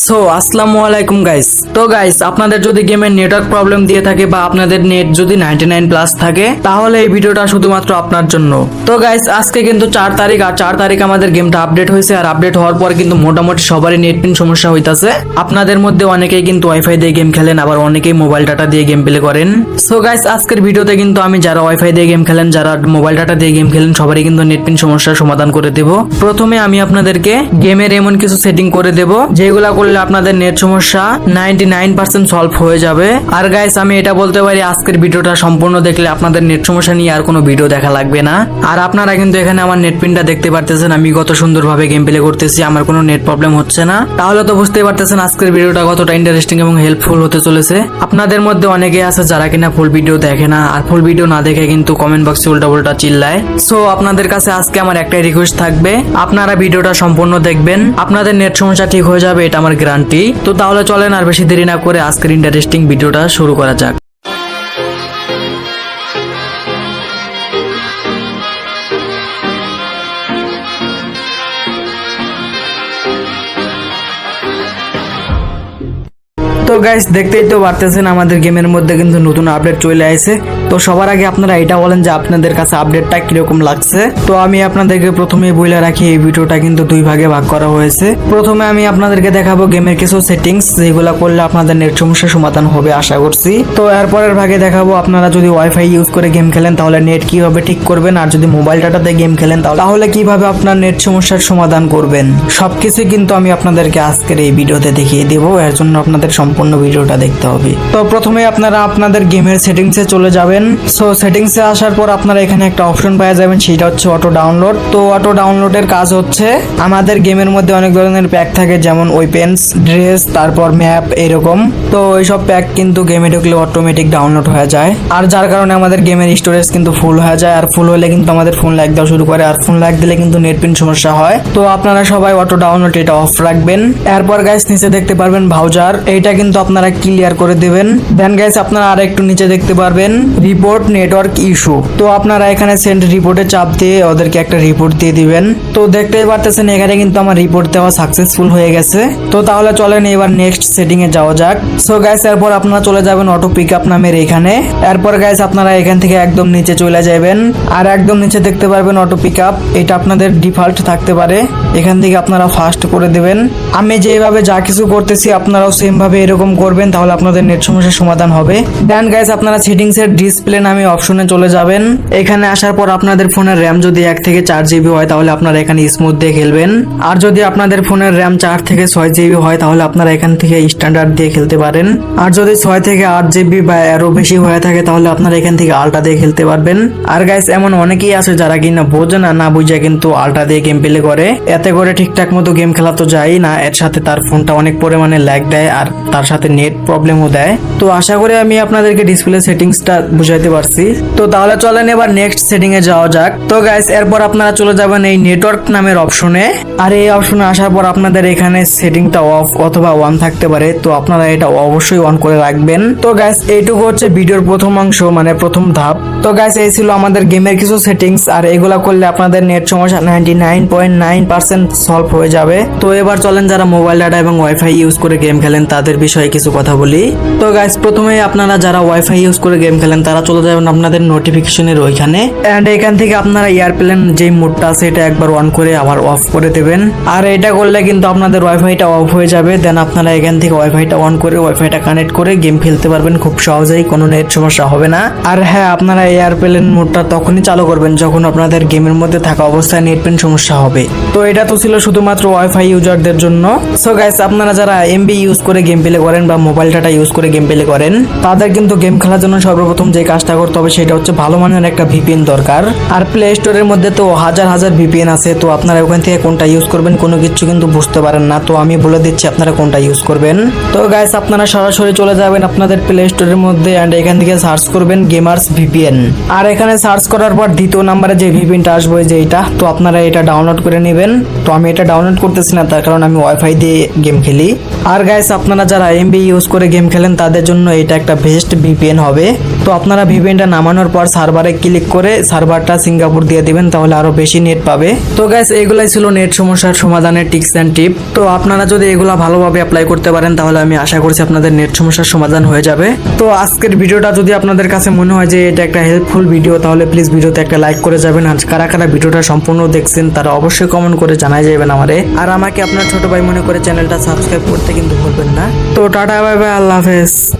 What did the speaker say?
So আসসালামু আলাইকুম guys. তো গাইস, আপনাদের যদি গেমের নেটওয়ার্ক প্রবলেম দিয়ে থাকে বা আপনাদের নেট যদি 99 প্লাস থাকে তাহলে এই ভিডিওটা শুধুমাত্র আপনার জন্য। তো গাইস, আজকে কিন্তু 4 তারিখ, আর 4 তারিখ আমাদের গেমটা আপডেট হয়েছে। আর আপডেট হওয়ার পর কিন্তু মোটামুটি সবারই নেট পিন সমস্যা হইতাছে। আপনাদের মধ্যে অনেকেই কিন্তু ওয়াইফাই দিয়ে গেম খেলেন, আবার অনেকেই মোবাইল ডাটা দিয়ে গেম প্লে করেন। সো গাইস, আজকের ভিডিওতে কিন্তু আমি যারা ওয়াইফাই দিয়ে গেম খেলেন, যারা মোবাইল ডাটা দিয়ে গেম খেলেন, সবারই কিন্তু নেট পিন সমস্যার সমাধান করে দেব। প্রথমে আমি আপনাদেরকে গেমের এমন কিছু সেটিং করে দেব যেগুলা করলে আপনাদের নেট সমস্যা 99% সলভ হয়ে যাবে। আর গাইস, আমি এটা বলতে পারি আজকের ভিডিওটা সম্পূর্ণ দেখলে আপনাদের নেট সমস্যা নিয়ে আর কোনো ভিডিও দেখা লাগবে না। আর আপনারা কিন্তু এখানে আমার নেট পিনটা দেখতে পারতেছেন, আমি কত সুন্দরভাবে গেম প্লে করতেছি, আমার কোনো নেট প্রবলেম হচ্ছে না। তাহলে তো বুঝতেই পারতেছেন আজকের ভিডিওটা কতটা ইন্টারেস্টিং এবং হেল্পফুল হতে চলেছে। আপনাদের মধ্যে অনেকে আছে যারা কিনা ফুল ভিডিও দেখে না, আর ফুল ভিডিও না দেখে কিন্তু কমেন্ট বক্সে উল্টা চিল্লায়। সো আপনাদের কাছে আজকে আমার একটাই রিকোয়েস্ট থাকবে, আপনারা ভিডিওটা সম্পূর্ণ দেখবেন, আপনাদের নেট সমস্যা ঠিক হয়ে যাবে, এটা আমার গ্যারান্টি। তো তাহলে চলেন আর বেশি দেরি না করে আজকের ইন্টারেস্টিং ভিডিওটা শুরু করা যাক। তো গাইস, দেখতেই তো পারতেছেন আমাদের গেমের মধ্যে কিন্তু নতুন আপডেট চলে আসছে। তো সবার আগে আপনারা এটা বলেন যে আপনাদের কাছে আপডেটটা কিরকম লাগছে। তো আমি আপনাদেরকে প্রথমে বলে রাখি, এই ভিডিওটা কিন্তু দুই ভাগে ভাগ করা হয়েছে। প্রথমে আমি আপনাদেরকে দেখাবো গেমের কিছু সেটিংস যেগুলো করলে আপনাদের নেট সমস্যার সমাধান হবে আশা করছি। তো এরপরের ভাগে দেখাবো আপনারা যদি ওয়াইফাই ইউজ করে গেম খেলেন তাহলে নেট কিভাবে ঠিক করবেন, আর যদি মোবাইল ডাটাতে গেম খেলেন তাহলে কিভাবে আপনার নেট সমস্যার সমাধান করবেন। সবকিছু কিন্তু আমি আপনাদেরকে আজকের এই ভিডিওতে দেখিয়ে দেবো, এর জন্য আপনাদের সম্পূর্ণ ভিডিওটা দেখতে হবে। তো প্রথমে আপনারা আপনাদের গেমের সেটিংসে চলে যাবেন। সো সেটিংসে আসার পর আপনারা এখানে একটা অপশন পেয়ে যাবেন, সেটা হচ্ছে অটো ডাউনলোড। তো অটো ডাউনলোডের কাজ হচ্ছে আমাদের গেমের মধ্যে অনেক ধরনের প্যাক থাকে, যেমন ওয়েপেন্স, ড্রেস, তারপর ম্যাপ, এরকম। তো এইসব প্যাক কিন্তু গেমে ঢুকলে অটোমেটিক ডাউনলোড হয়ে যায়, আর যার কারণে আমাদের গেমের স্টোরেজ কিন্তু ফুল হয়ে যায়। আর ফুল হলে কিন্তু আমাদের ফোন ল্যাগ দেওয়া শুরু করে, আর ফোন ল্যাগ দিলে কিন্তু নেট পিন সমস্যা হয়। তো আপনারা সবাই অটো ডাউনলোড এটা অফ রাখবেন। এরপর গাইস নিচে দেখতে পারবেন ভাউচার, এইটা কিন্তু আপনারা ক্লিয়ার করে দেবেন। দেন গাইস আপনারা আর একটু নিচে দেখতে পারবেন রিপোর্ট নেটওয়ার্ক ইস্যু। তো আপনারা এখানে সেন্ড রিপোর্টে চাপ দিয়ে ওদেরকে একটা রিপোর্ট দিয়ে দিবেন। তো দেখতেই পারতেছেন এখানে কিন্তু আমার রিপোর্ট দেওয়া সাকসেসফুল হয়ে গেছে। তো তাহলে চলেন এবার নেক্সট সেটিং এ যাওয়া যাক। সো গাইস, এরপর আপনারা চলে যাবেন অটো পিক আপ নামের এখানে। এরপর গাইস আপনারা এখান থেকে একদম নিচে চলে যাবেন, আর একদম নিচে দেখতে পারবেন অটো পিক আপ। এটা আপনাদের ডিফল্ট থাকতে পারে, এখান থেকে আপনারা ফাস্ট করে দেবেন। আমি যেভাবে যা কিছু করতেছি আপনারাও সেম ভাবে এরকম করবেন, তাহলে আপনাদের নেট সমস্যার সমাধান হবে। দেন গাইস আপনারা সেটিংস এর ডিসপ্লে নামে অপশনে চলে যাবেন। এখানে আসার পর আপনাদের ফোনের র্যাম যদি 1 থেকে 4 জিবি হয় তাহলে আপনারা এখানে স্মুথ দিয়ে খেলবেন, আর যদি আপনাদের ফোনের র্যাম 4 থেকে 6 জিবি হয় তাহলে আপনারা এখান থেকে স্ট্যান্ডার্ড দিয়ে খেলতে পারেন, আর যদি 6 থেকে 8 জিবি বা আরো বেশি হয়ে থাকে তাহলে আপনারা এখান থেকে আলট্রা দিয়ে খেলতে পারবেন। আর গাইস এমন অনেকেই আছে যারা কিনা বোঝে না বুঝে কিন্তু আলট্রা দিয়ে গেম প্লে করে, এতে করে ঠিকঠাক মতো গেম খেলা তো যায় না, এর সাথে তার ফোনটা অনেক পরিমাণে ল্যাগ দেয়, আর তার সাথে নেট প্রবলেমও দেয়। তো আশা করি আমি আপনাদেরকে ডিসপ্লে সেটিংসটা বুঝাইতে পারছি। তো তাহলে চলেন এবার নেক্সট সেটিং এ যাওয়া যাক। তো গাইস এরপর আপনারা চলে যাবেন এই নেটওয়ার্ক নামের অপশনে, আর এই অপশনে আসার পর আপনাদের এখানে সেটিংটা অফ অথবা অন থাকতে পারে, তো আপনারা এটা অবশ্যই অন করে রাখবেন। তো গাইস এইটুকু হচ্ছে ভিডিওর প্রথম অংশ, মানে প্রথম ধাপ। তো গাইস এই ছিল আমাদের গেমের কিছু সেটিংস, আর এগুলা করলে আপনাদের নেট সমস্যা 99.9% সলভ হয়ে যাবে। তো এবার চলেন যারা মোবাইল ডাটা এবং ওয়াইফাই ইউজ করে গেম খেলেন তাদের বিষয়ে কিছু কথা বলি। তো গাইস প্রথমে আপনারা যারা ওয়াইফাই ইউজ করে গেম খেলেন তারা চলে যাবেন আপনাদের নোটিফিকেশনের ওইখানে, এন্ড এখান থেকে আপনারা এয়ারপ্লেন যে মোডটা আছে এটা একবার অন করে আবার অফ করে দেবেন। আর এটা করলে কিন্তু আপনাদের ওয়াইফাইটা অফ হয়ে যাবে। দেন আপনারা এখান থেকে ওয়াইফাইটা অন করে ওয়াইফাইটা কানেক্ট করে গেম খেলতে পারবেন খুব সহজেই, কোনো নেট সমস্যা হবে না। আর হ্যাঁ, আপনারা এয়ারপ্লেন মোডটা তখনই চালু করবেন যখন আপনাদের গেমের মধ্যে থাকা অবস্থায় নেট পেন সমস্যা হবে। তো এটা তো ছিল শুধুমাত্র ওয়াইফাই ইউজারদের জন্য। সো গাইস আপনারা যারা এমবি ইউজ করে গেম প্লে করেন বা মোবাইল ডাটা ইউজ করে গেম প্লে করেন তাদের কিন্তু গেম খেলার জন্য সর্বপ্রথম যে কাজটা করতে হবে সেটা হচ্ছে ভালো মানের একটা ভিপিএন দরকার। আর প্লে স্টোরের মধ্যে তো হাজার ভিপিএন আছে, তো আপনারা ওখান থেকে কোনটা ইউজ করবেন কোনো কিছু কিন্তু বুঝতে পারেন না, তো আমি বলে দিচ্ছি আপনারা কোনটা ইউজ করবেন। তো গাইস আপনারা সরাসরি চলে যাবেন আপনাদের প্লে স্টোরের মধ্যে, এন্ড এখান থেকে সার্চ করবেন গেমার্স ভিপিএন। আর এখানে সার্চ করার পর দ্বিতীয় নাম্বারে যে ভিপিএনটা আসবে যে এটা, তো আপনারা এটা ডাউনলোড করে নেবেন। তো আমি এটা ডাউনলোড করতেছি না, তার কারণ আমি ওয়াইফাই দিয়ে গেম খেলি। আর গাইস আপনারা যারা এমবি ইউজ করে গেম খেলেন তাদের জন্য এটা একটা বেস্ট ভিপিএন হবে। তো আপনারা ভিপিএনটা নামানোর পর সার্ভারে ক্লিক করে সার্ভারটা সিঙ্গাপুর দিয়ে দিবেন, তাহলে আরো বেশি নেট পাবে। তো গাইস এগুলাই ছিল নেট সমস্যার সমাধানের টিপস অ্যান্ড টিপ। তো আপনারা যদি এগুলা ভালোভাবে অ্যাপ্লাই করতে পারেন তাহলে আমি আশা করছি আপনাদের নেট সমস্যার সমাধান হয়ে যাবে। তো আজকের ভিডিওটা যদি আপনাদের কাছে মনে হয় যে এটা একটা হেল্পফুল ভিডিও তাহলে প্লিজ ভিডিওতে একটা লাইক করে যাবেন। আর কারা কারা ভিডিওটা সম্পূর্ণ দেখছেন তারা অবশ্যই কমেন্ট করে জানাই যাবেন আমারে। আর আমাকে আপনার ছোট ভাই মনে করে চ্যানেলটা সাবস্ক্রাইব করতে কিন্তু ভুলবেন না। তো টাটা বাই বাই, আল্লাহ হাফেজ।